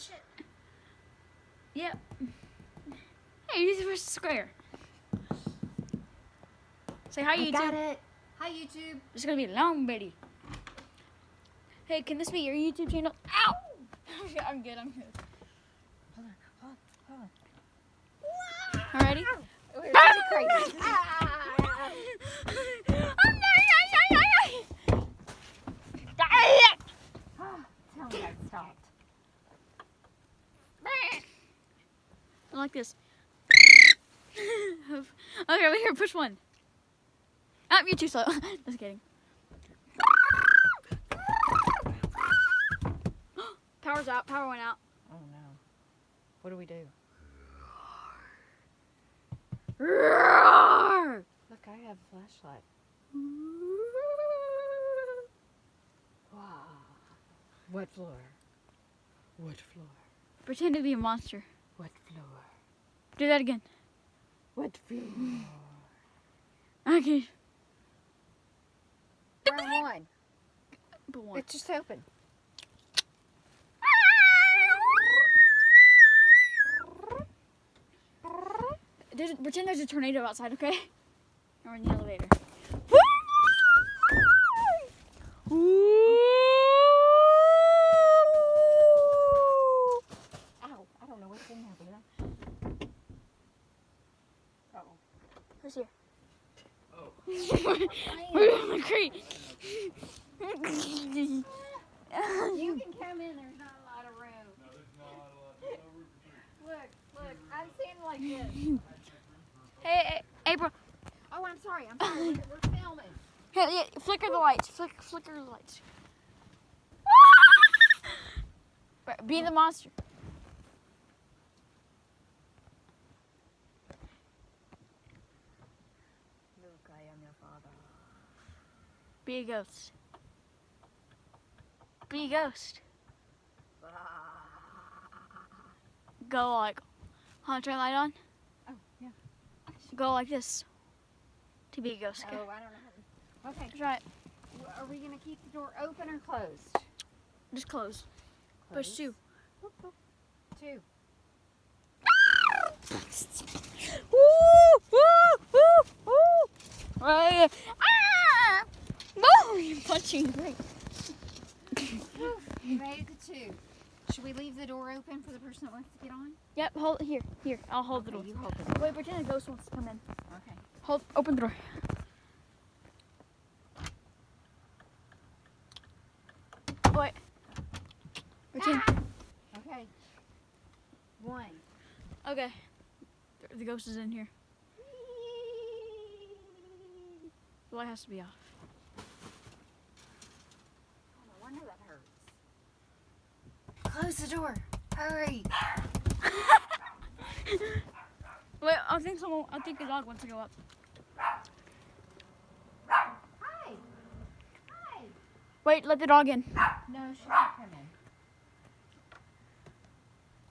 push it? Yep. Hey, use the first square. Say hi, YouTube. I got it. Hi, YouTube. It's gonna be a long video. Hey, can this be your YouTube channel? Ow! I'm good. Hold on. Alrighty? We're too crazy. Tell me that stopped. I like this. Okay, over here, push one. You're too slow. Just kidding. Power's out. Power went out. Oh no. What do we do? Roar! Look, I have a flashlight. Wow. What floor? What floor? Pretend to be a monster. What floor? Do that again. What floor? Okay. We're on one. But one. It's just open. Pretend there's a tornado outside, okay? Or in the elevator. Ow, I don't know what's in there, Bella. Uh-oh. Who's here? Oh. We're on the creek. You can come in, there's not a lot of room. No, there's not a lot. There's no room for two. Look, I'm standing like this. Hey, April. Oh, I'm sorry. We're filming. Hey, yeah, flicker the lights. Flicker the lights. Be the monster. Luke, I am your father. Be a ghost. Be a ghost. Go like, turn the light on. Oh, yeah. Go like this. To be a ghost. Oh, I don't know how to. Okay. Try it. Are we going to keep the door open or closed? Just close. Push Closed. 2. Whoop, whoop. 2. Woo! Woo! Woo! Woo! Ah! Woo! You're punching. Great. We made it to 2. Should we leave the door open for the person that wants to get on? Yep. Hold here. Here. I'll hold the door. You hold it. Wait. Pretend a ghost wants to come in. Okay. Hold. Open the door. Wait. Pretend. Okay. 1. Okay. The ghost is in here. The light has to be off. Oh, no wonder that hurts. Close the door. Hurry. Wait. I think the dog wants to go up. Hi. Hi. Wait. Let the dog in. No, she can't come in.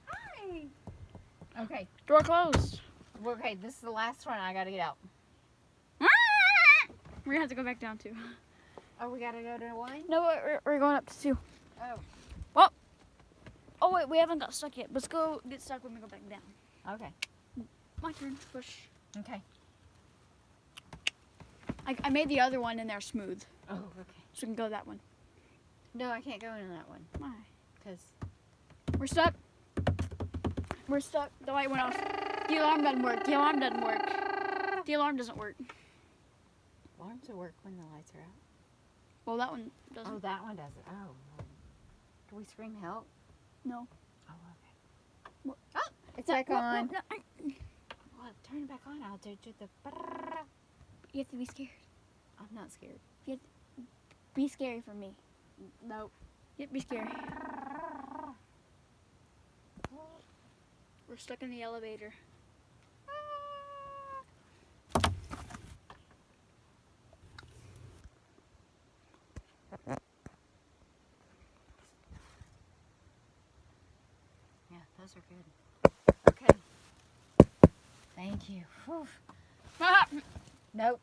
Hi. Okay. Door closed. Okay, this is the last one. I gotta get out. We're gonna have to go back down too. Oh, we gotta go to 1? No, we're going up to 2. Oh. Oh wait, we haven't got stuck yet. Let's go get stuck when we go back down. Okay. My turn. Push. Okay. I made the other one in there smooth, Oh, okay. so we can go that one. No, I can't go in that one. Why? Because. We're stuck. We're stuck. The light went off. The alarm doesn't work. The alarm doesn't work. The alarm doesn't work. Alarms will work when the lights are out. Well, that one doesn't. Oh, that one does it. Oh. Do we scream help? No. Oh, okay. What? Oh, it's back on. No. Well, turn it back on. I'll do the. You have to be scared. I'm not scared. Be scary for me. Nope. Yep, be scary. We're stuck in the elevator. Yeah, those are good. Okay. Thank you. Whew. Nope.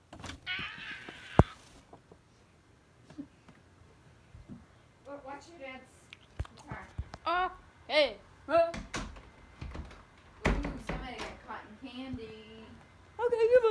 Watch your dad's guitar. Oh, hey. candy. Okay, goodbye.